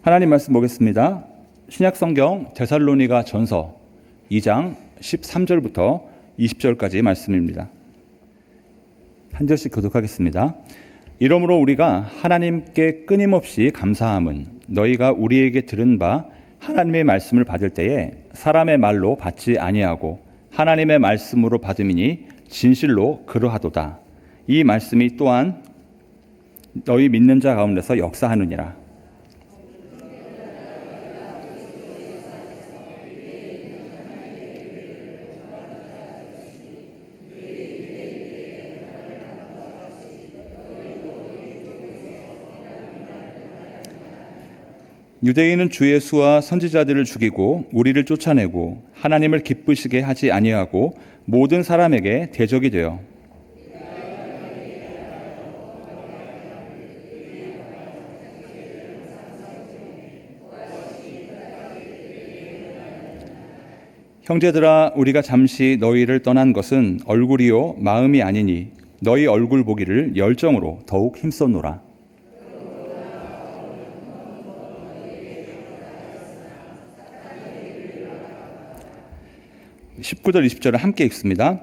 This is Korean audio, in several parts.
하나님 말씀 보겠습니다. 신약성경 데살로니가 전서 2장 13절부터 20절까지 말씀입니다. 한 절씩 교독하겠습니다. 이러므로 우리가 하나님께 끊임없이 감사함은 너희가 우리에게 들은 바 하나님의 말씀을 받을 때에 사람의 말로 받지 아니하고 하나님의 말씀으로 받음이니 진실로 그러하도다. 이 말씀이 또한 너희 믿는 자 가운데서 역사하느니라. 유대인은 주 예수와 선지자들을 죽이고 우리를 쫓아내고 하나님을 기쁘시게 하지 아니하고 모든 사람에게 대적이 되어 형제들아 우리가 잠시 너희를 떠난 것은 얼굴이요 마음이 아니니 너희 얼굴 보기를 열정으로 더욱 힘썼노라. 19절 20절을 함께 읽습니다.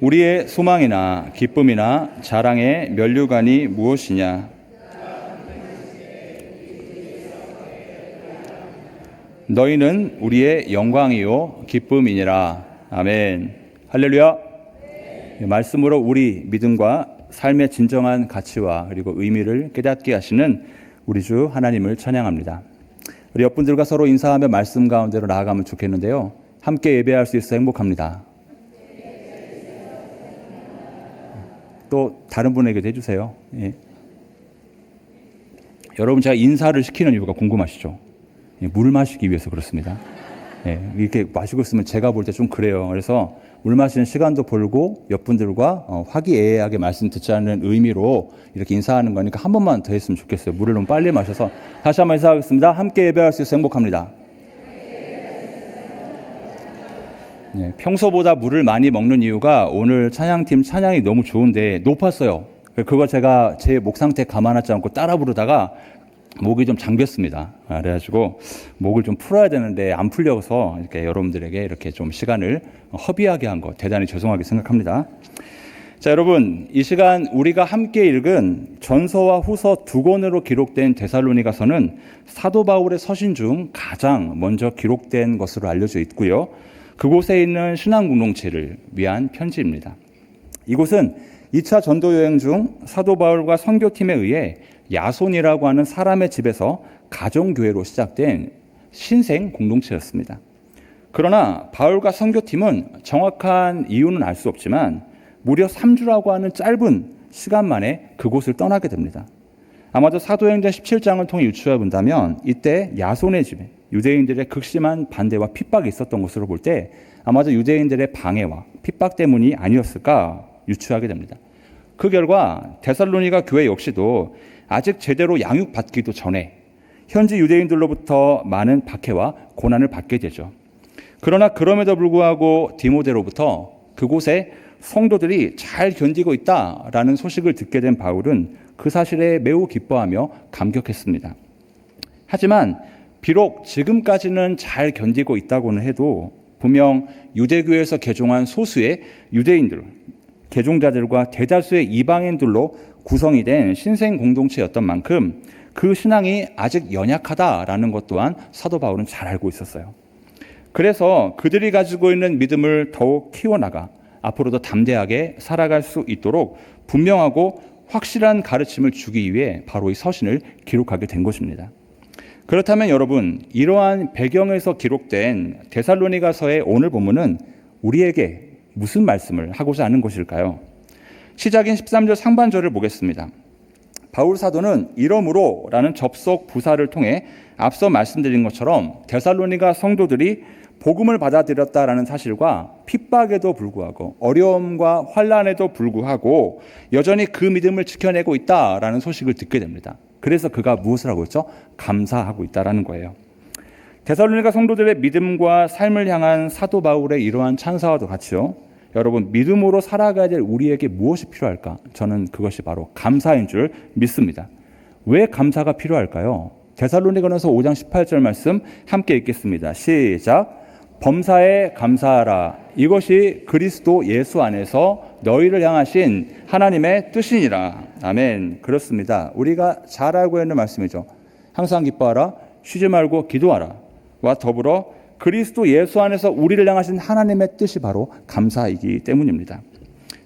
우리의 소망이나 기쁨이나 자랑의 면류관이 무엇이냐? 너희는 우리의 영광이요 기쁨이니라. 아멘. 할렐루야. 말씀으로 우리 믿음과 삶의 진정한 가치와 그리고 의미를 깨닫게 하시는 우리 주 하나님을 찬양합니다. 우리 옆분들과 서로 인사하며 말씀 가운데로 나아가면 좋겠는데요. 함께 예배할 수 있어 행복합니다. 또 다른 분에게도 해주세요. 예. 여러분 제가 인사를 시키는 이유가 궁금하시죠? 예, 물 마시기 위해서 그렇습니다. 예, 이렇게 마시고 있으면 제가 볼 때 좀 그래요. 그래서 물 마시는 시간도 벌고 옆분들과 화기애애하게 말씀 듣자는 의미로 이렇게 인사하는 거니까 한 번만 더 했으면 좋겠어요. 물을 너무 빨리 마셔서 다시 한번 인사하겠습니다. 함께 예배할 수 있어 행복합니다. 네, 평소보다 물을 많이 먹는 이유가 오늘 찬양팀 찬양이 너무 좋은데 높았어요. 그거 제가 제 목 상태 감안하지 않고 따라 부르다가 목이 좀 잠겼습니다. 그래가지고 목을 좀 풀어야 되는데 안 풀려서 이렇게 여러분들에게 이렇게 좀 시간을 허비하게 한 거 대단히 죄송하게 생각합니다. 자, 여러분 이 시간 우리가 함께 읽은 전서와 후서 두 권으로 기록된 데살로니가서는 사도 바울의 서신 중 가장 먼저 기록된 것으로 알려져 있고요. 그곳에 있는 신앙 공동체를 위한 편지입니다. 이곳은 2차 전도 여행 중 사도 바울과 선교팀에 의해 야손이라고 하는 사람의 집에서 가정교회로 시작된 신생 공동체였습니다. 그러나 바울과 선교팀은 정확한 이유는 알 수 없지만 무려 3주라고 하는 짧은 시간 만에 그곳을 떠나게 됩니다. 아마도 사도행전 17장을 통해 유추해 본다면 이때 야손의 집에 유대인들의 극심한 반대와 핍박이 있었던 것으로 볼 때 아마도 유대인들의 방해와 핍박 때문이 아니었을까 유추하게 됩니다. 그 결과 데살로니가 교회 역시도 아직 제대로 양육받기도 전에 현지 유대인들로부터 많은 박해와 고난을 받게 되죠. 그러나 그럼에도 불구하고 디모데로부터 그곳에 성도들이 잘 견디고 있다라는 소식을 듣게 된 바울은 그 사실에 매우 기뻐하며 감격했습니다. 하지만 비록 지금까지는 잘 견디고 있다고는 해도 분명 유대교에서 개종한 소수의 유대인들, 개종자들과 대다수의 이방인들로 구성이 된 신생 공동체였던 만큼 그 신앙이 아직 연약하다라는 것 또한 사도 바울은 잘 알고 있었어요. 그래서 그들이 가지고 있는 믿음을 더욱 키워나가 앞으로도 담대하게 살아갈 수 있도록 분명하고 확실한 가르침을 주기 위해 바로 이 서신을 기록하게 된 것입니다. 그렇다면 여러분, 이러한 배경에서 기록된 데살로니가서의 오늘 본문은 우리에게 무슨 말씀을 하고자 하는 것일까요? 시작인 13절 상반절을 보겠습니다. 바울 사도는 이러므로 라는 접속 부사를 통해 앞서 말씀드린 것처럼 데살로니가 성도들이 복음을 받아들였다라는 사실과 핍박에도 불구하고 어려움과 환난에도 불구하고 여전히 그 믿음을 지켜내고 있다라는 소식을 듣게 됩니다. 그래서 그가 무엇을 하고 있죠? 감사하고 있다라는 거예요. 데살로니가 성도들의 믿음과 삶을 향한 사도 바울의 이러한 찬사와도 같이요. 여러분, 믿음으로 살아가야 될 우리에게 무엇이 필요할까? 저는 그것이 바로 감사인 줄 믿습니다. 왜 감사가 필요할까요? 데살로니가전서 5장 18절 말씀 함께 읽겠습니다. 시작. 범사에 감사하라. 이것이 그리스도 예수 안에서 너희를 향하신 하나님의 뜻이니라. 아멘. 그렇습니다. 우리가 잘 알고 있는 말씀이죠. 항상 기뻐하라. 쉬지 말고 기도하라. 와 더불어 그리스도 예수 안에서 우리를 향하신 하나님의 뜻이 바로 감사이기 때문입니다.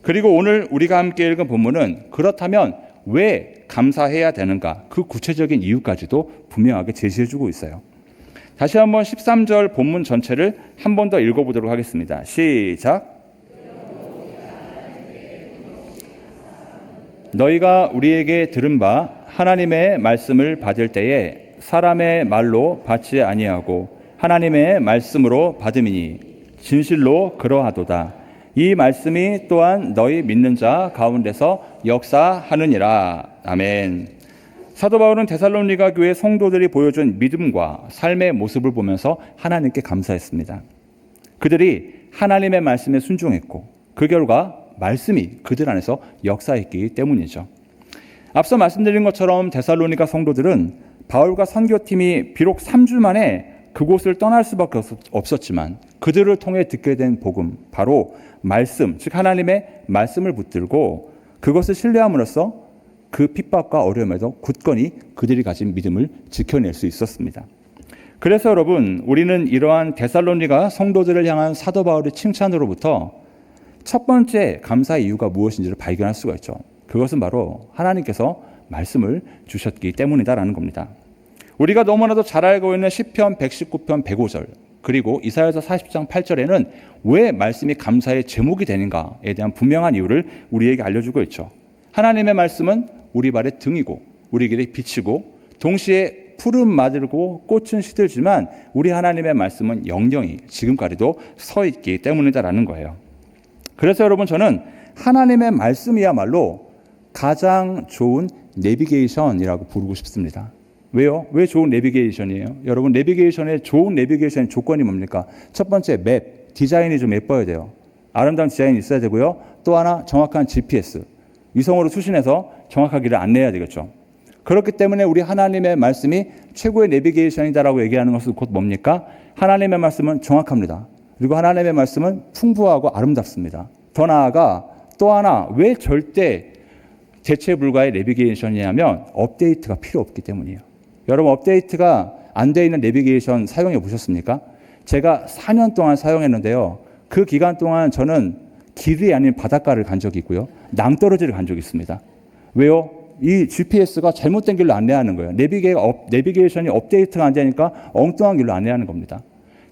그리고 오늘 우리가 함께 읽은 본문은 그렇다면 왜 감사해야 되는가, 그 구체적인 이유까지도 분명하게 제시해주고 있어요. 다시 한번 13절 본문 전체를 한 번 더 읽어보도록 하겠습니다. 시작. 너희가 우리에게 들은 바 하나님의 말씀을 받을 때에 사람의 말로 받지 아니하고 하나님의 말씀으로 받음이니 진실로 그러하도다. 이 말씀이 또한 너희 믿는 자 가운데서 역사하느니라. 아멘. 사도 바울은 데살로니가 교회 성도들이 보여준 믿음과 삶의 모습을 보면서 하나님께 감사했습니다. 그들이 하나님의 말씀에 순종했고 그 결과 말씀이 그들 안에서 역사했기 때문이죠. 앞서 말씀드린 것처럼 데살로니가 성도들은 바울과 선교팀이 비록 3주 만에 그곳을 떠날 수밖에 없었지만 그들을 통해 듣게 된 복음, 바로 말씀, 즉 하나님의 말씀을 붙들고 그것을 신뢰함으로써 그 핍박과 어려움에도 굳건히 그들이 가진 믿음을 지켜낼 수 있었습니다. 그래서 여러분, 우리는 이러한 데살로니가 성도들을 향한 사도 바울의 칭찬으로부터 첫 번째 감사의 이유가 무엇인지를 발견할 수가 있죠. 그것은 바로 하나님께서 말씀을 주셨기 때문이다라는 겁니다. 우리가 너무나도 잘 알고 있는 시편 119편 105절 그리고 이사야서 40장 8절에는 왜 말씀이 감사의 제목이 되는가에 대한 분명한 이유를 우리에게 알려주고 있죠. 하나님의 말씀은 우리 발의 등이고 우리 길의 빛이고 동시에 푸른 마들고 꽃은 시들지만 우리 하나님의 말씀은 영영이 지금까지도 서 있기 때문이다라는 거예요. 그래서 여러분, 저는 하나님의 말씀이야말로 가장 좋은 내비게이션이라고 부르고 싶습니다. 왜요? 왜 좋은 내비게이션이에요? 여러분, 내비게이션의 좋은 내비게이션의 조건이 뭡니까? 첫 번째, 맵, 디자인이 좀 예뻐야 돼요. 아름다운 디자인이 있어야 되고요. 또 하나, 정확한 GPS, 위성으로 수신해서 정확하기를 안내해야 되겠죠. 그렇기 때문에 우리 하나님의 말씀이 최고의 내비게이션이다라고 얘기하는 것은 곧 뭡니까? 하나님의 말씀은 정확합니다. 그리고 하나님의 말씀은 풍부하고 아름답습니다. 더 나아가 또 하나, 왜 절대 대체 불가의 내비게이션이냐면 업데이트가 필요 없기 때문이에요. 여러분, 업데이트가 안 돼 있는 내비게이션 사용해 보셨습니까? 제가 4년 동안 사용했는데요. 그 기간 동안 저는 길이 아닌 바닷가를 간 적이 있고요. 낭떠러지를 간 적이 있습니다. 왜요? 이 GPS가 잘못된 길로 안내하는 거예요. 내비게이션이 업데이트가 안 되니까 엉뚱한 길로 안내하는 겁니다.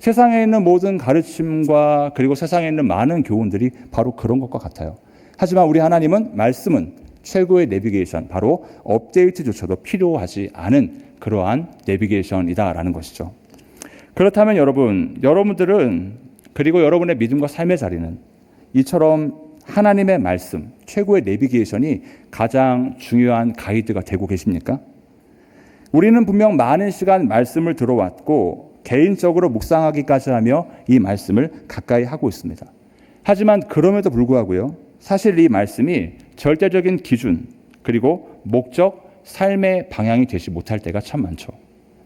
세상에 있는 모든 가르침과 그리고 세상에 있는 많은 교훈들이 바로 그런 것과 같아요. 하지만 우리 하나님은 말씀은 최고의 내비게이션, 바로 업데이트조차도 필요하지 않은 그러한 내비게이션이다라는 것이죠. 그렇다면 여러분들은 그리고 여러분의 믿음과 삶의 자리는 이처럼 하나님의 말씀, 최고의 내비게이션이 가장 중요한 가이드가 되고 계십니까? 우리는 분명 많은 시간 말씀을 들어왔고 개인적으로 묵상하기까지 하며 이 말씀을 가까이 하고 있습니다. 하지만 그럼에도 불구하고요, 사실 이 말씀이 절대적인 기준 그리고 목적, 삶의 방향이 되지 못할 때가 참 많죠.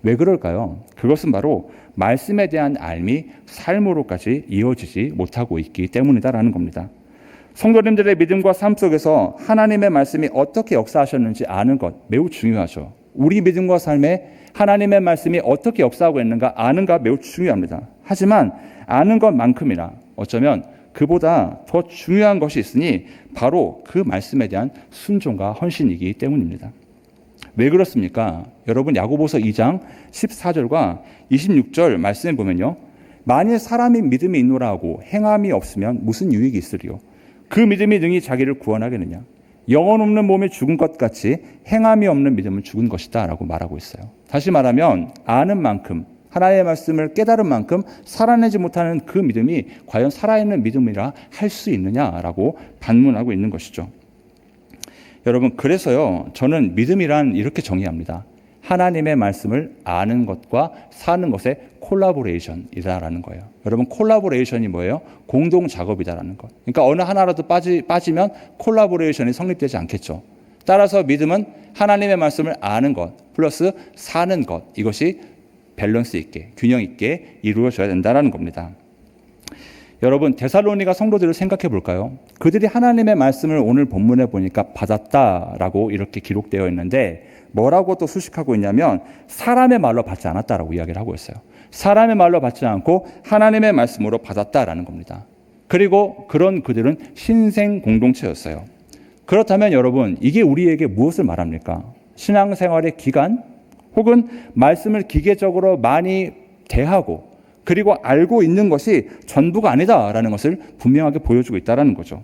왜 그럴까요? 그것은 바로 말씀에 대한 알미 삶으로까지 이어지지 못하고 있기 때문이다라는 겁니다. 성도님들의 믿음과 삶 속에서 하나님의 말씀이 어떻게 역사하셨는지 아는 것 매우 중요하죠. 우리 믿음과 삶에 하나님의 말씀이 어떻게 역사하고 있는가 아는가 매우 중요합니다. 하지만 아는 것만큼이나 어쩌면 그보다 더 중요한 것이 있으니 바로 그 말씀에 대한 순종과 헌신이기 때문입니다. 왜 그렇습니까? 여러분, 야고보서 2장 14절과 26절 말씀에 보면요, 만일 사람이 믿음이 있노라 하고 행함이 없으면 무슨 유익이 있으리요? 그 믿음이 능히 자기를 구원하겠느냐? 영혼 없는 몸이 죽은 것 같이 행함이 없는 믿음은 죽은 것이다 라고 말하고 있어요. 다시 말하면 아는 만큼, 하나님의 말씀을 깨달은 만큼 살아내지 못하는 그 믿음이 과연 살아있는 믿음이라 할 수 있느냐라고 반문하고 있는 것이죠. 여러분, 그래서요, 저는 믿음이란 이렇게 정의합니다. 하나님의 말씀을 아는 것과 사는 것의 콜라보레이션이다라는 거예요. 여러분, 콜라보레이션이 뭐예요? 공동 작업이다라는 것. 그러니까 어느 하나라도 빠지면 콜라보레이션이 성립되지 않겠죠. 따라서 믿음은 하나님의 말씀을 아는 것 플러스 사는 것, 이것이 밸런스 있게 균형 있게 이루어져야 된다는 겁니다. 여러분, 데살로니가 성도들을 생각해 볼까요? 그들이 하나님의 말씀을 오늘 본문에 보니까 받았다라고 이렇게 기록되어 있는데 뭐라고 또 수식하고 있냐면 사람의 말로 받지 않았다라고 이야기를 하고 있어요. 사람의 말로 받지 않고 하나님의 말씀으로 받았다라는 겁니다. 그리고 그런 그들은 신생 공동체였어요. 그렇다면 여러분, 이게 우리에게 무엇을 말합니까? 신앙생활의 기간 혹은 말씀을 기계적으로 많이 대하고 그리고 알고 있는 것이 전부가 아니다라는 것을 분명하게 보여주고 있다는 거죠.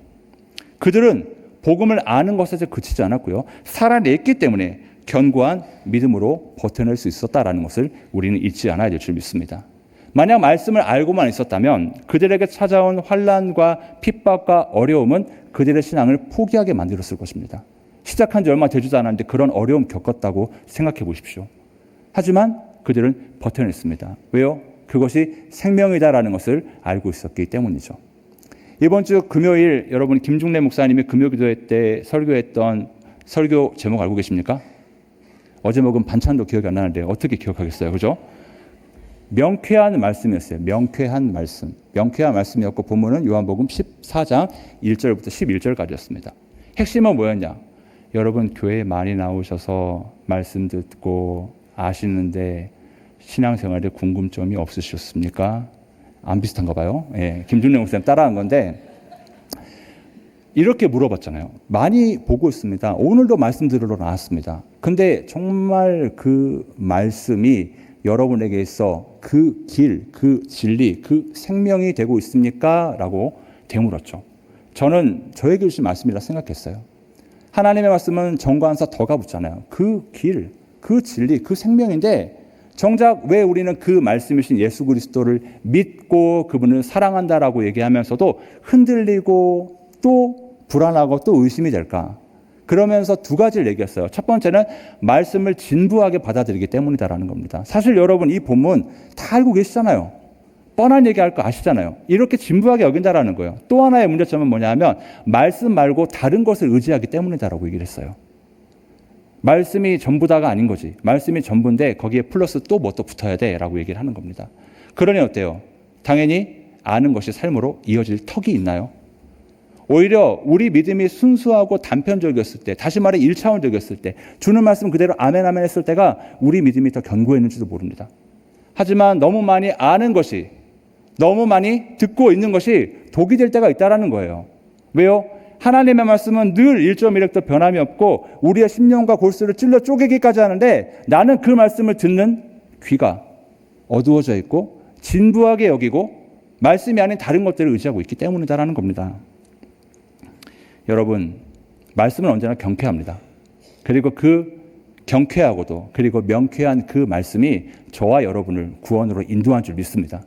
그들은 복음을 아는 것에 그치지 않았고요. 살아냈기 때문에 견고한 믿음으로 버텨낼 수 있었다라는 것을 우리는 잊지 않아야 될 줄 믿습니다. 만약 말씀을 알고만 있었다면 그들에게 찾아온 환난과 핍박과 어려움은 그들의 신앙을 포기하게 만들었을 것입니다. 시작한 지 얼마 되지도 않았는데 그런 어려움 겪었다고 생각해 보십시오. 하지만 그들은 버텨냈습니다. 왜요? 그것이 생명이다라는 것을 알고 있었기 때문이죠. 이번 주 금요일 여러분 김중래 목사님이 금요기도회 때 설교했던 설교 제목 알고 계십니까? 어제 먹은 반찬도 기억이 안 나는데 어떻게 기억하겠어요? 그죠? 명쾌한 말씀이었어요. 명쾌한 말씀. 명쾌한 말씀이었고 본문은 요한복음 14장 1절부터 11절까지였습니다. 핵심은 뭐였냐? 여러분 교회에 많이 나오셔서 말씀 듣고 아시는데 신앙생활에 궁금점이 없으셨습니까? 안 비슷한가 봐요. 예, 김준영 목사님 따라한 건데 이렇게 물어봤잖아요. 많이 보고 있습니다. 오늘도 말씀 들으러 나왔습니다. 근데 정말 그 말씀이 여러분에게 있어 그 길, 그 진리, 그 생명이 되고 있습니까? 라고 되물었죠. 저는 저에게 주신 말씀이라 생각했어요. 하나님의 말씀은 정관사 덕가 붙잖아요. 그 길, 그 진리, 그 생명인데 정작 왜 우리는 그 말씀이신 예수 그리스도를 믿고 그분을 사랑한다라고 얘기하면서도 흔들리고 또 불안하고 또 의심이 될까? 그러면서 두 가지를 얘기했어요. 첫 번째는 말씀을 진부하게 받아들이기 때문이다라는 겁니다. 사실 여러분 이 본문 다 알고 계시잖아요. 뻔한 얘기할 거 아시잖아요. 이렇게 진부하게 여긴다라는 거예요. 또 하나의 문제점은 뭐냐면 말씀 말고 다른 것을 의지하기 때문이다라고 얘기를 했어요. 말씀이 전부다가 아닌 거지. 말씀이 전부인데 거기에 플러스 또 뭐 또 붙어야 돼라고 얘기를 하는 겁니다. 그러니 어때요? 당연히 아는 것이 삶으로 이어질 턱이 있나요? 오히려 우리 믿음이 순수하고 단편적이었을 때, 다시 말해 1차원적이었을 때, 주는 말씀 그대로 아멘 아멘 했을 때가 우리 믿음이 더 견고했는지도 모릅니다. 하지만 너무 많이 아는 것이, 너무 많이 듣고 있는 것이 독이 될 때가 있다는 거예요. 왜요? 하나님의 말씀은 늘 1.1획도 변함이 없고 우리의 심령과 골수를 찔러 쪼개기까지 하는데 나는 그 말씀을 듣는 귀가 어두워져 있고 진부하게 여기고 말씀이 아닌 다른 것들을 의지하고 있기 때문이다라는 겁니다. 여러분, 말씀은 언제나 경쾌합니다. 그리고 그 경쾌하고도 그리고 명쾌한 그 말씀이 저와 여러분을 구원으로 인도한 줄 믿습니다.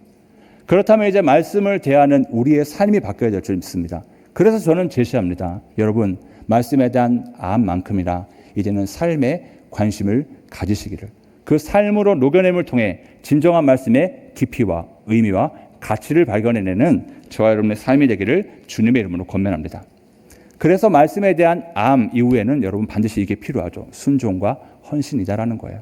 그렇다면 이제 말씀을 대하는 우리의 삶이 바뀌어야 될 줄 믿습니다. 그래서 저는 제시합니다. 여러분, 말씀에 대한 암만큼이나 이제는 삶에 관심을 가지시기를. 그 삶으로 녹여냄을 통해 진정한 말씀의 깊이와 의미와 가치를 발견해내는 저와 여러분의 삶이 되기를 주님의 이름으로 권면합니다. 그래서 말씀에 대한 암 이후에는 여러분 반드시 이게 필요하죠. 순종과 헌신이다라는 거예요.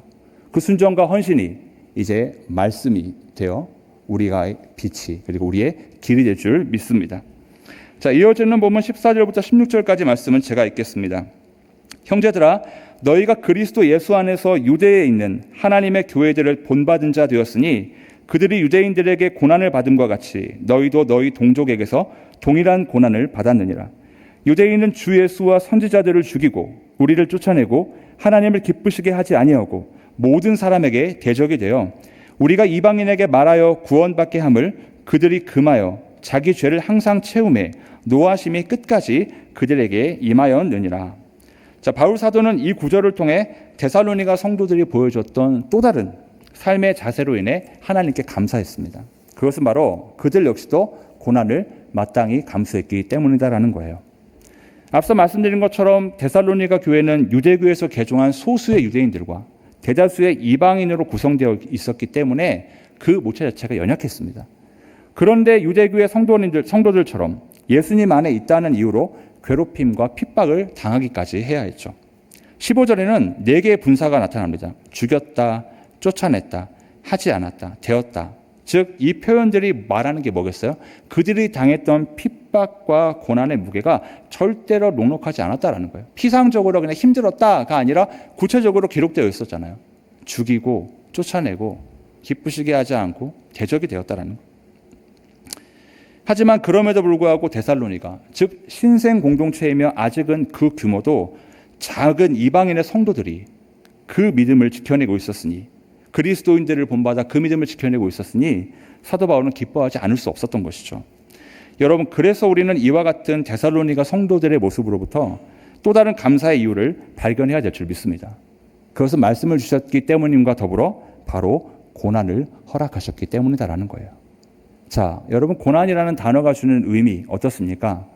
그 순종과 헌신이 이제 말씀이 되어 우리가 빛이 그리고 우리의 길이 될 줄 믿습니다. 자, 이어지는 본문 14절부터 16절까지 말씀은 제가 읽겠습니다. 형제들아, 너희가 그리스도 예수 안에서 유대에 있는 하나님의 교회들을 본받은 자 되었으니 그들이 유대인들에게 고난을 받음과 같이 너희도 너희 동족에게서 동일한 고난을 받았느니라. 유대인은 주 예수와 선지자들을 죽이고 우리를 쫓아내고 하나님을 기쁘시게 하지 아니하고 모든 사람에게 대적이 되어 우리가 이방인에게 말하여 구원받게 함을 그들이 금하여 자기 죄를 항상 채우매 노하심이 끝까지 그들에게 임하였느니라. 자, 바울 사도는 이 구절을 통해 데살로니가 성도들이 보여줬던 또 다른 삶의 자세로 인해 하나님께 감사했습니다. 그것은 바로 그들 역시도 고난을 마땅히 감수했기 때문이다라는 거예요. 앞서 말씀드린 것처럼 데살로니가 교회는 유대교에서 개종한 소수의 유대인들과 대다수의 이방인으로 구성되어 있었기 때문에 그 모체 자체가 연약했습니다. 그런데 유대교의 성도들처럼 예수님 안에 있다는 이유로 괴롭힘과 핍박을 당하기까지 해야 했죠. 15절에는 4개의 분사가 나타납니다. 죽였다, 쫓아냈다, 하지 않았다, 되었다. 즉 이 표현들이 말하는 게 뭐겠어요? 그들이 당했던 핍박과 고난의 무게가 절대로 녹록하지 않았다라는 거예요. 피상적으로 그냥 힘들었다가 아니라 구체적으로 기록되어 있었잖아요. 죽이고 쫓아내고 기쁘시게 하지 않고 대적이 되었다라는 거예요. 하지만 그럼에도 불구하고 데살로니가, 즉 신생 공동체이며 아직은 그 규모도 작은 이방인의 성도들이 그 믿음을 지켜내고 있었으니, 그리스도인들을 본받아 그 믿음을 지켜내고 있었으니 사도 바울은 기뻐하지 않을 수 없었던 것이죠. 여러분, 그래서 우리는 이와 같은 데살로니가 성도들의 모습으로부터 또 다른 감사의 이유를 발견해야 될 줄 믿습니다. 그것은 말씀을 주셨기 때문임과 더불어 바로 고난을 허락하셨기 때문이다라는 거예요. 자, 여러분, 고난이라는 단어가 주는 의미 어떻습니까?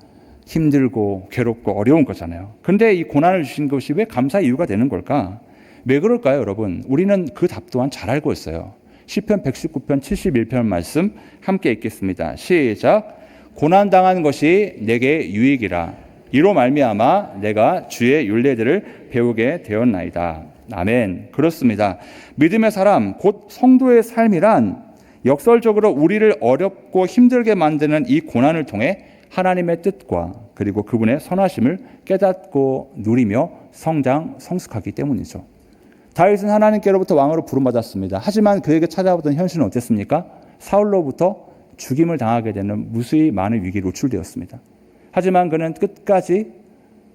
힘들고 괴롭고 어려운 거잖아요. 근데 이 고난을 주신 것이 왜 감사의 이유가 되는 걸까? 왜 그럴까요, 여러분? 우리는 그 답 또한 잘 알고 있어요. 시편 119편 71편 말씀 함께 읽겠습니다. 시작. 고난당한 것이 내게 유익이라. 이로 말미암아 내가 주의 율례들을 배우게 되었나이다. 아멘. 그렇습니다. 믿음의 사람, 곧 성도의 삶이란 역설적으로 우리를 어렵고 힘들게 만드는 이 고난을 통해 하나님의 뜻과 그리고 그분의 선하심을 깨닫고 누리며 성장, 성숙하기 때문이죠. 다윗은 하나님께로부터 왕으로 부름받았습니다. 하지만 그에게 찾아오던 현실은 어땠습니까? 사울로부터 죽임을 당하게 되는 무수히 많은 위기에 노출되었습니다. 하지만 그는 끝까지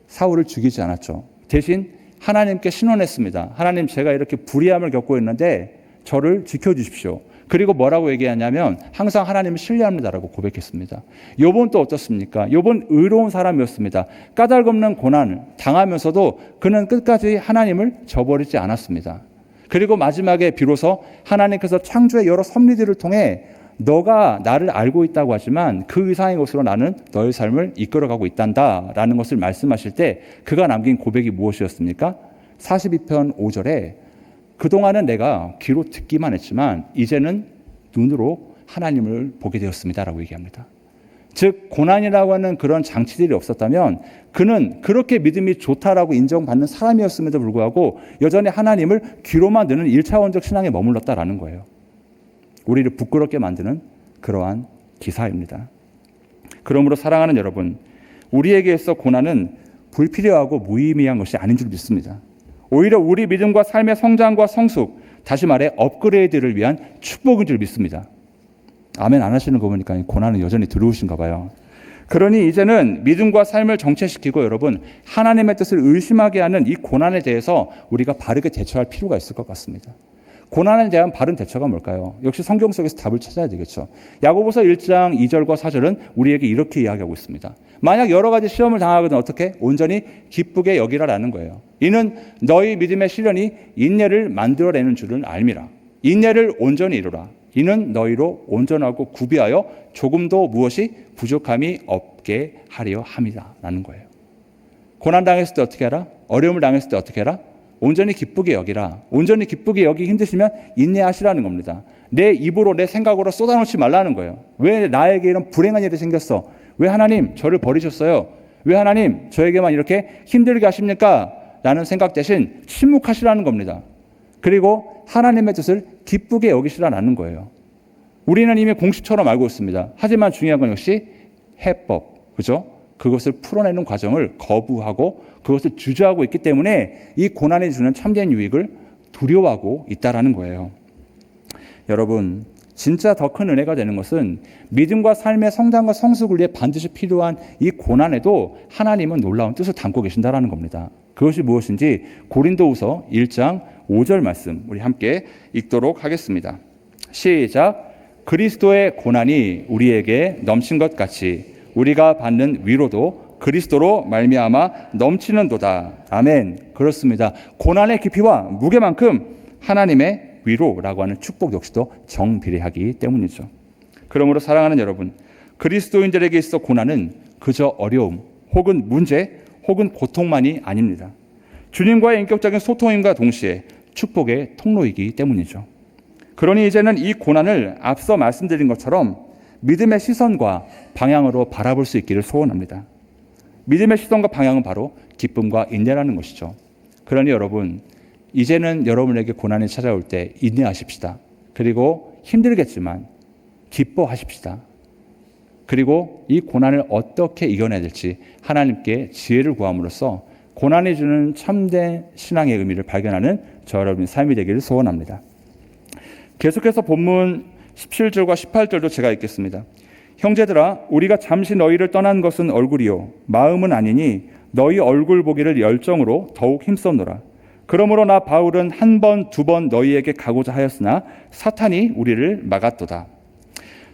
사울을 죽이지 않았죠. 대신 하나님께 신원했습니다. 하나님, 제가 이렇게 불의함을 겪고 있는데 저를 지켜주십시오. 그리고 뭐라고 얘기하냐면 항상 하나님을 신뢰합니다라고 고백했습니다. 욥은 또 어떻습니까? 욥은 의로운 사람이었습니다. 까닭없는 고난을 당하면서도 그는 끝까지 하나님을 저버리지 않았습니다. 그리고 마지막에 비로소 하나님께서 창조의 여러 섭리들을 통해 너가 나를 알고 있다고 하지만 그 이상의 것으로 나는 너의 삶을 이끌어가고 있단다라는 것을 말씀하실 때 그가 남긴 고백이 무엇이었습니까? 42편 5절에 그동안은 내가 귀로 듣기만 했지만 이제는 눈으로 하나님을 보게 되었습니다라고 얘기합니다. 즉 고난이라고 하는 그런 장치들이 없었다면 그는 그렇게 믿음이 좋다라고 인정받는 사람이었음에도 불구하고 여전히 하나님을 귀로만 듣는 1차원적 신앙에 머물렀다라는 거예요. 우리를 부끄럽게 만드는 그러한 기사입니다. 그러므로 사랑하는 여러분, 우리에게 있어 고난은 불필요하고 무의미한 것이 아닌 줄 믿습니다. 오히려 우리 믿음과 삶의 성장과 성숙, 다시 말해 업그레이드를 위한 축복인 줄 믿습니다. 아멘 안 하시는 거 보니까 고난은 여전히 두려우신가 봐요. 그러니 이제는 믿음과 삶을 정체시키고 여러분, 하나님의 뜻을 의심하게 하는 이 고난에 대해서 우리가 바르게 대처할 필요가 있을 것 같습니다. 고난에 대한 바른 대처가 뭘까요? 역시 성경 속에서 답을 찾아야 되겠죠. 야고보서 1장 2절과 4절은 우리에게 이렇게 이야기하고 있습니다. 만약 여러 가지 시험을 당하거든 어떻게? 온전히 기쁘게 여기라라는 거예요. 이는 너희 믿음의 시련이 인내를 만들어내는 줄을 알미라. 인내를 온전히 이루라. 이는 너희로 온전하고 구비하여 조금도 무엇이 부족함이 없게 하려 함이다 라는 거예요. 고난 당했을 때 어떻게 하라? 어려움을 당했을 때 어떻게 하라? 온전히 기쁘게 여기라. 온전히 기쁘게 여기기 힘드시면 인내하시라는 겁니다. 내 입으로 내 생각으로 쏟아놓지 말라는 거예요. 왜 나에게 이런 불행한 일이 생겼어? 왜 하나님 저를 버리셨어요? 왜 하나님 저에게만 이렇게 힘들게 하십니까? 라는 생각 대신 침묵하시라는 겁니다. 그리고 하나님의 뜻을 기쁘게 여기시라는 거예요. 우리는 이미 공식처럼 알고 있습니다. 하지만 중요한 건 역시 해법, 그죠? 그것을 풀어내는 과정을 거부하고 그것을 주저하고 있기 때문에 이 고난이 주는 참된 유익을 두려워하고 있다라는 거예요. 여러분, 진짜 더 큰 은혜가 되는 것은 믿음과 삶의 성장과 성숙을 위해 반드시 필요한 이 고난에도 하나님은 놀라운 뜻을 담고 계신다라는 겁니다. 그것이 무엇인지 고린도후서 1장 5절 말씀 우리 함께 읽도록 하겠습니다. 시작. 그리스도의 고난이 우리에게 넘친 것 같이 우리가 받는 위로도 그리스도로 말미암아 넘치는도다. 아멘. 그렇습니다. 고난의 깊이와 무게만큼 하나님의 위로라고 하는 축복 역시도 정비례하기 때문이죠. 그러므로 사랑하는 여러분, 그리스도인들에게 있어 고난은 그저 어려움 혹은 문제 혹은 고통만이 아닙니다. 주님과의 인격적인 소통임과 동시에 축복의 통로이기 때문이죠. 그러니 이제는 이 고난을 앞서 말씀드린 것처럼 믿음의 시선과 방향으로 바라볼 수 있기를 소원합니다. 믿음의 시선과 방향은 바로 기쁨과 인내라는 것이죠. 그러니 여러분, 이제는 여러분에게 고난이 찾아올 때 인내하십시다. 그리고 힘들겠지만 기뻐하십시다. 그리고 이 고난을 어떻게 이겨내야 될지 하나님께 지혜를 구함으로써 고난이 주는 참된 신앙의 의미를 발견하는 저 여러분의 삶이 되기를 소원합니다. 계속해서 본문 17절과 18절도 제가 읽겠습니다. 형제들아, 우리가 잠시 너희를 떠난 것은 얼굴이요 마음은 아니니 너희 얼굴 보기를 열정으로 더욱 힘썼노라. 그러므로 나 바울은 한 번, 두 번 너희에게 가고자 하였으나 사탄이 우리를 막았도다.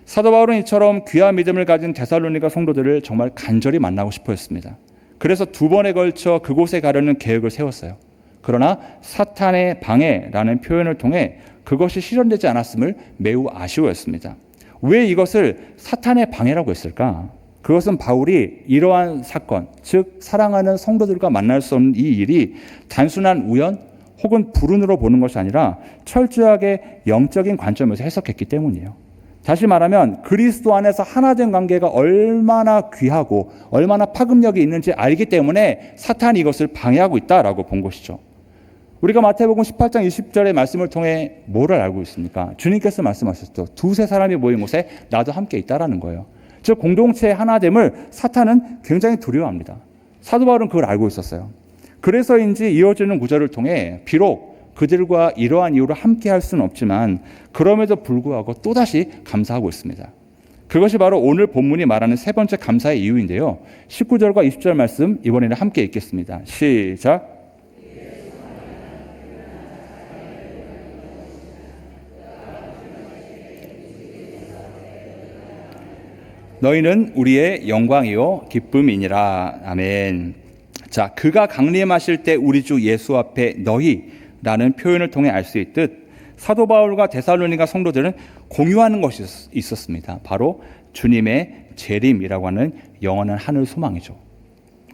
사도 바울은 이처럼 귀한 믿음을 가진 데살로니가 성도들을 정말 간절히 만나고 싶어 했습니다. 그래서 두 번에 걸쳐 그곳에 가려는 계획을 세웠어요. 그러나 사탄의 방해라는 표현을 통해 그것이 실현되지 않았음을 매우 아쉬워했습니다. 왜 이것을 사탄의 방해라고 했을까? 그것은 바울이 이러한 사건, 즉 사랑하는 성도들과 만날 수 없는 이 일이 단순한 우연 혹은 불운으로 보는 것이 아니라 철저하게 영적인 관점에서 해석했기 때문이에요. 다시 말하면 그리스도 안에서 하나된 관계가 얼마나 귀하고 얼마나 파급력이 있는지 알기 때문에 사탄이 이것을 방해하고 있다라고 본 것이죠. 우리가 마태복음 18장 20절의 말씀을 통해 뭐를 알고 있습니까? 주님께서 말씀하셨죠. 두세 사람이 모인 곳에 나도 함께 있다라는 거예요. 즉 공동체의 하나됨을 사탄은 굉장히 두려워합니다. 사도 바울은 그걸 알고 있었어요. 그래서인지 이어지는 구절을 통해 비록 그들과 이러한 이유로 함께 할 수는 없지만 그럼에도 불구하고 또다시 감사하고 있습니다. 그것이 바로 오늘 본문이 말하는 세 번째 감사의 이유인데요. 19절과 20절 말씀 이번에는 함께 읽겠습니다. 시작. 너희는 우리의 영광이요 기쁨이니라. 아멘. 자, 그가 강림하실 때 우리 주 예수 앞에 너희라는 표현을 통해 알 수 있듯 사도 바울과 데살로니가 성도들은 공유하는 것이 있었습니다. 바로 주님의 재림이라고 하는 영원한 하늘 소망이죠.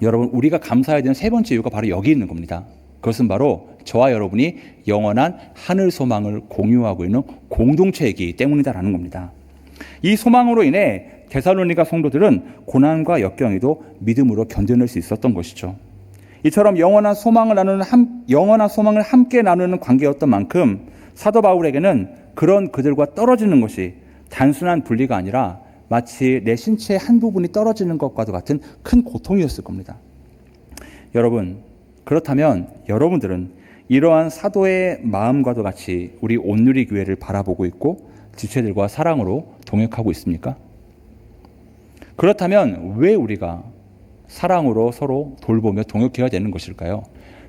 여러분, 우리가 감사해야 되는 세 번째 이유가 바로 여기 있는 겁니다. 그것은 바로 저와 여러분이 영원한 하늘 소망을 공유하고 있는 공동체이기 때문이다라는 겁니다. 이 소망으로 인해 데살로니가 성도들은 고난과 역경에도 믿음으로 견뎌낼 수 있었던 것이죠. 이처럼 영원한 소망을 함께 나누는 관계였던 만큼 사도 바울에게는 그런 그들과 떨어지는 것이 단순한 분리가 아니라 마치 내 신체의 한 부분이 떨어지는 것과도 같은 큰 고통이었을 겁니다. 여러분, 그렇다면 여러분들은 이러한 사도의 마음과도 같이 우리 온누리 교회를 바라보고 있고 지체들과 사랑으로 동역하고 있습니까? 그렇다면 왜 우리가 사랑으로 서로 돌보며 동역해야 되는 것일까요?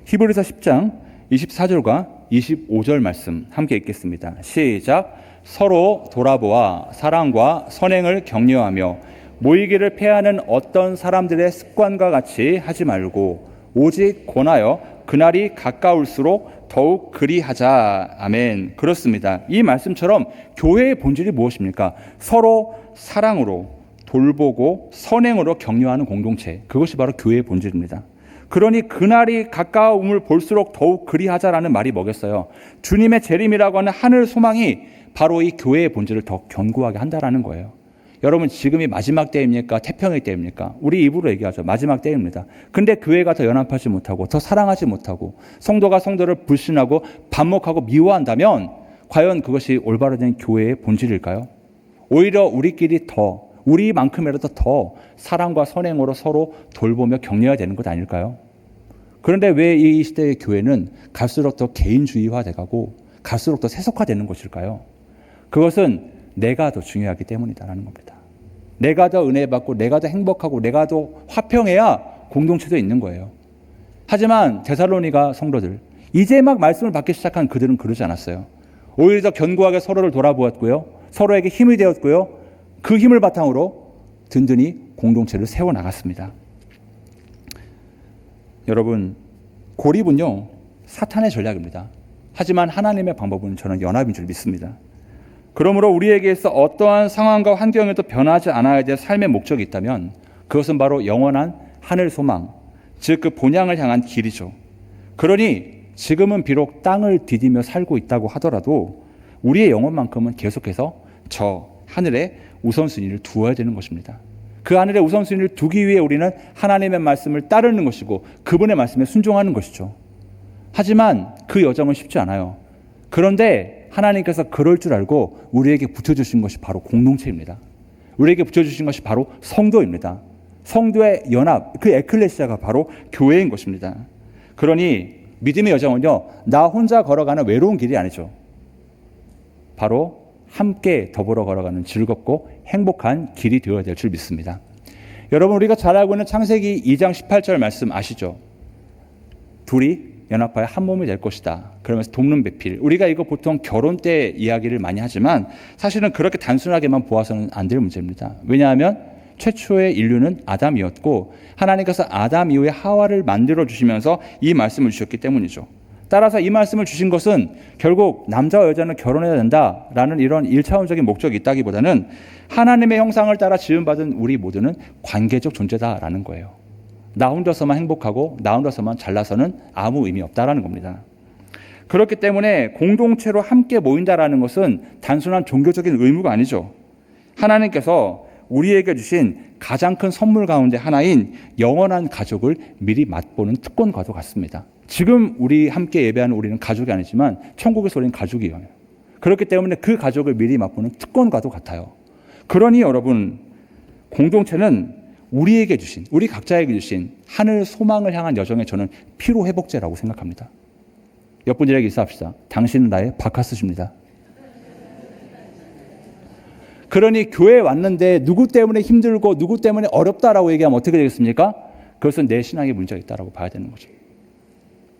히브리서 10장 24절과 25절 말씀 함께 읽겠습니다. 시작. 서로 돌아보아 사랑과 선행을 격려하며 모이기를 패하는 어떤 사람들의 습관과 같이 하지 말고 오직 권하여 그날이 가까울수록 더욱 그리하자. 아멘. 그렇습니다. 이 말씀처럼 교회의 본질이 무엇입니까? 서로 사랑으로 돌보고 선행으로 격려하는 공동체, 그것이 바로 교회의 본질입니다. 그러니 그날이 가까움을 볼수록 더욱 그리하자라는 말이 뭐겠어요? 주님의 재림이라고 하는 하늘 소망이 바로 이 교회의 본질을 더 견고하게 한다라는 거예요. 여러분, 지금이 마지막 때입니까? 태평의 때입니까? 우리 입으로 얘기하죠. 마지막 때입니다. 근데 교회가 더 연합하지 못하고 더 사랑하지 못하고 성도가 성도를 불신하고 반목하고 미워한다면 과연 그것이 올바로 된 교회의 본질일까요? 오히려 우리만큼이라도 더 사랑과 선행으로 서로 돌보며 격려해야 되는 것 아닐까요? 그런데 왜 이 시대의 교회는 갈수록 더 개인주의화돼 가고 갈수록 더 세속화되는 것일까요? 그것은 내가 더 중요하기 때문이다라는 겁니다. 내가 더 은혜 받고 내가 더 행복하고 내가 더 화평해야 공동체도 있는 거예요. 하지만 데살로니가 성도들, 이제 막 말씀을 받기 시작한 그들은 그러지 않았어요. 오히려 더 견고하게 서로를 돌아보았고요. 서로에게 힘이 되었고요. 그 힘을 바탕으로 든든히 공동체를 세워나갔습니다. 여러분, 고립은요 사탄의 전략입니다. 하지만 하나님의 방법은 저는 연합인 줄 믿습니다. 그러므로 우리에게서 어떠한 상황과 환경에도 변하지 않아야 될 삶의 목적이 있다면 그것은 바로 영원한 하늘 소망, 즉 그 본향을 향한 길이죠. 그러니 지금은 비록 땅을 디디며 살고 있다고 하더라도 우리의 영혼만큼은 계속해서 저 하늘에 우선순위를 두어야 되는 것입니다. 그 하늘에 우선순위를 두기 위해 우리는 하나님의 말씀을 따르는 것이고 그분의 말씀에 순종하는 것이죠. 하지만 그 여정은 쉽지 않아요. 그런데 하나님께서 그럴 줄 알고 우리에게 붙여주신 것이 바로 공동체입니다. 우리에게 붙여주신 것이 바로 성도입니다. 성도의 연합, 그 에클레시아가 바로 교회인 것입니다. 그러니 믿음의 여정은요, 나 혼자 걸어가는 외로운 길이 아니죠. 바로 함께 더불어 걸어가는 즐겁고 행복한 길이 되어야 될 줄 믿습니다. 여러분, 우리가 잘 알고 있는 창세기 2장 18절 말씀 아시죠? 둘이 연합하여 한 몸이 될 것이다. 그러면서 돕는 배필. 우리가 이거 보통 결혼 때 이야기를 많이 하지만 사실은 그렇게 단순하게만 보아서는 안 될 문제입니다. 왜냐하면 최초의 인류는 아담이었고 하나님께서 아담 이후에 하와를 만들어 주시면서 이 말씀을 주셨기 때문이죠. 따라서 이 말씀을 주신 것은 결국 남자와 여자는 결혼해야 된다라는 이런 1차원적인 목적이 있다기보다는 하나님의 형상을 따라 지음받은 우리 모두는 관계적 존재다라는 거예요. 나 혼자서만 행복하고 나 혼자서만 잘나서는 아무 의미 없다라는 겁니다. 그렇기 때문에 공동체로 함께 모인다라는 것은 단순한 종교적인 의무가 아니죠. 하나님께서 우리에게 주신 가장 큰 선물 가운데 하나인 영원한 가족을 미리 맛보는 특권과도 같습니다. 지금 우리 함께 예배하는 우리는 가족이 아니지만 천국에서 우리는 가족이에요. 그렇기 때문에 그 가족을 미리 맛보는 특권과도 같아요. 그러니 여러분, 공동체는 우리에게 주신, 우리 각자에게 주신 하늘 소망을 향한 여정에 저는 피로회복제라고 생각합니다. 옆분들에게 인사합시다. 당신은 나의 바카스십니다. 그러니 교회에 왔는데 누구 때문에 힘들고 누구 때문에 어렵다라고 얘기하면 어떻게 되겠습니까? 그것은 내 신앙에 문제가 있다라고 봐야 되는 거죠.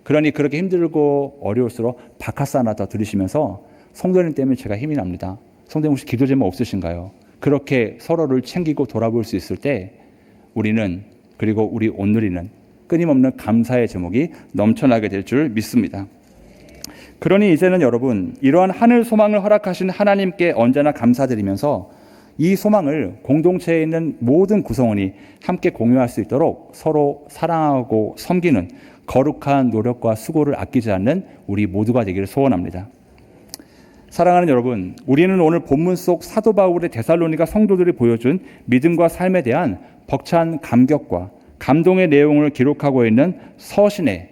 그러니 그렇게 힘들고 어려울수록 바카스 하나 더 들으시면서 성도님 때문에 제가 힘이 납니다. 성도님 혹시 기도 제목 없으신가요? 그렇게 서로를 챙기고 돌아볼 수 있을 때 우리는, 그리고 우리 온누리는 끊임없는 감사의 제목이 넘쳐나게 될 줄 믿습니다. 그러니 이제는 여러분, 이러한 하늘 소망을 허락하신 하나님께 언제나 감사드리면서 이 소망을 공동체에 있는 모든 구성원이 함께 공유할 수 있도록 서로 사랑하고 섬기는 거룩한 노력과 수고를 아끼지 않는 우리 모두가 되기를 소원합니다. 사랑하는 여러분, 우리는 오늘 본문 속 사도 바울의 데살로니가 성도들이 보여준 믿음과 삶에 대한 벅찬 감격과 감동의 내용을 기록하고 있는 서신에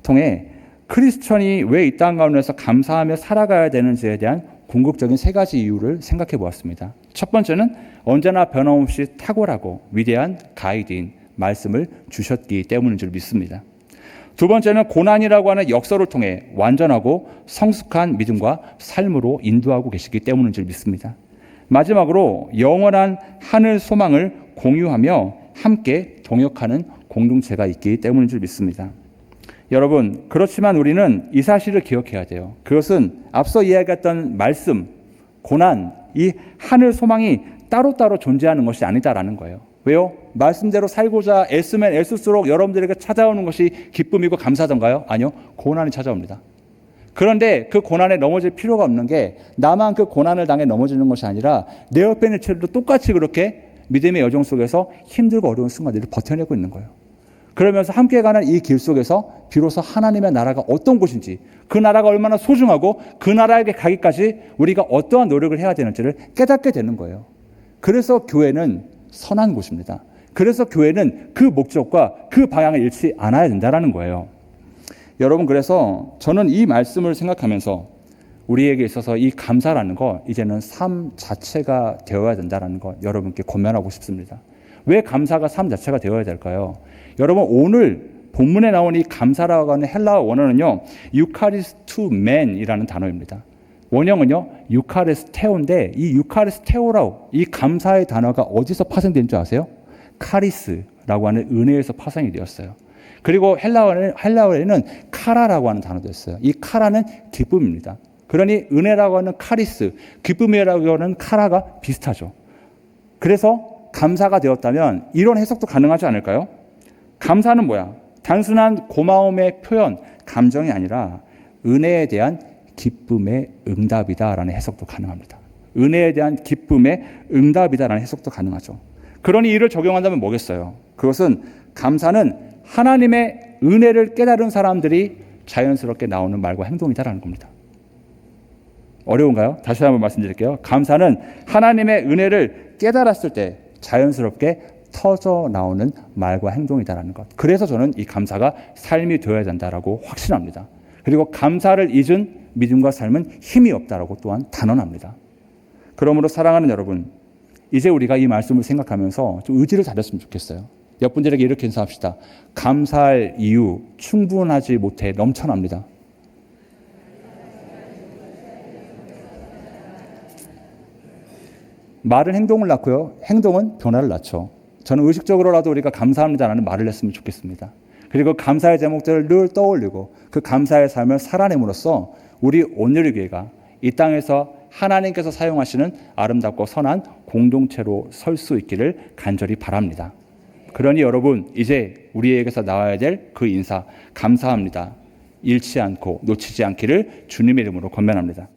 통해 크리스천이 왜 이 땅 가운데서 감사하며 살아가야 되는지에 대한 궁극적인 세 가지 이유를 생각해 보았습니다. 첫 번째는 언제나 변함없이 탁월하고 위대한 가이드인 말씀을 주셨기 때문인 줄 믿습니다. 두 번째는 고난이라고 하는 역설을 통해 완전하고 성숙한 믿음과 삶으로 인도하고 계시기 때문인 줄 믿습니다. 마지막으로 영원한 하늘 소망을 공유하며 함께 동역하는 공동체가 있기 때문인 줄 믿습니다. 여러분, 그렇지만 우리는 이 사실을 기억해야 돼요. 그것은 앞서 이야기했던 말씀, 고난, 이 하늘 소망이 따로따로 존재하는 것이 아니다라는 거예요. 왜요? 말씀대로 살고자 애쓰면 애쓸수록 여러분들에게 찾아오는 것이 기쁨이고 감사던가요? 아니요. 고난이 찾아옵니다. 그런데 그 고난에 넘어질 필요가 없는 게 나만 그 고난을 당해 넘어지는 것이 아니라 내 옆에 있는 친구도 똑같이 그렇게 믿음의 여정 속에서 힘들고 어려운 순간들을 버텨내고 있는 거예요. 그러면서 함께 가는 이 길 속에서 비로소 하나님의 나라가 어떤 곳인지, 그 나라가 얼마나 소중하고 그 나라에게 가기까지 우리가 어떠한 노력을 해야 되는지를 깨닫게 되는 거예요. 그래서 교회는 선한 곳입니다. 그래서 교회는 그 목적과 그 방향을 잃지 않아야 된다는 거예요. 여러분, 그래서 저는 이 말씀을 생각하면서 우리에게 있어서 이 감사라는 거 이제는 삶 자체가 되어야 된다는 거 여러분께 권면하고 싶습니다. 왜 감사가 삶 자체가 되어야 될까요? 여러분, 오늘 본문에 나온 이 감사라고 하는 헬라어 원어는요, 유카리스투멘이라는 단어입니다. 원형은요, 유카리스테오인데 이 유카리스테오라고 이 감사의 단어가 어디서 파생된 줄 아세요? 카리스라고 하는 은혜에서 파생이 되었어요. 그리고 헬라어에는 카라라고 하는 단어도 있어요. 이 카라는 기쁨입니다. 그러니 은혜라고 하는 카리스, 기쁨이라고 하는 카라가 비슷하죠. 그래서 감사가 되었다면 이런 해석도 가능하지 않을까요? 감사는 뭐야? 단순한 고마움의 표현, 감정이 아니라 은혜에 대한 기쁨의 응답이다라는 해석도 가능합니다. 은혜에 대한 기쁨의 응답이다라는 해석도 가능하죠. 그러니 이를 적용한다면 뭐겠어요? 그것은 감사는 하나님의 은혜를 깨달은 사람들이 자연스럽게 나오는 말과 행동이다라는 겁니다. 어려운가요? 다시 한번 말씀드릴게요. 감사는 하나님의 은혜를 깨달았을 때 자연스럽게 터져 나오는 말과 행동이다라는 것. 그래서 저는 이 감사가 삶이 되어야 된다라고 확신합니다. 그리고 감사를 잊은 믿음과 삶은 힘이 없다라고 또한 단언합니다. 그러므로 사랑하는 여러분, 이제 우리가 이 말씀을 생각하면서 좀 의지를 다졌으면 좋겠어요. 옆 분들에게 이렇게 인사합시다. 감사할 이유 충분하지 못해 넘쳐납니다. 말은 행동을 낳고요. 행동은 변화를 낳죠. 저는 의식적으로라도 우리가 감사합니다라는 말을 했으면 좋겠습니다. 그리고 감사의 제목들을 늘 떠올리고 그 감사의 삶을 살아냄으로써 우리 온누리교회가 이 땅에서 하나님께서 사용하시는 아름답고 선한 공동체로 설 수 있기를 간절히 바랍니다. 그러니 여러분, 이제 우리에게서 나와야 될 그 인사 감사합니다. 잃지 않고 놓치지 않기를 주님의 이름으로 권면합니다.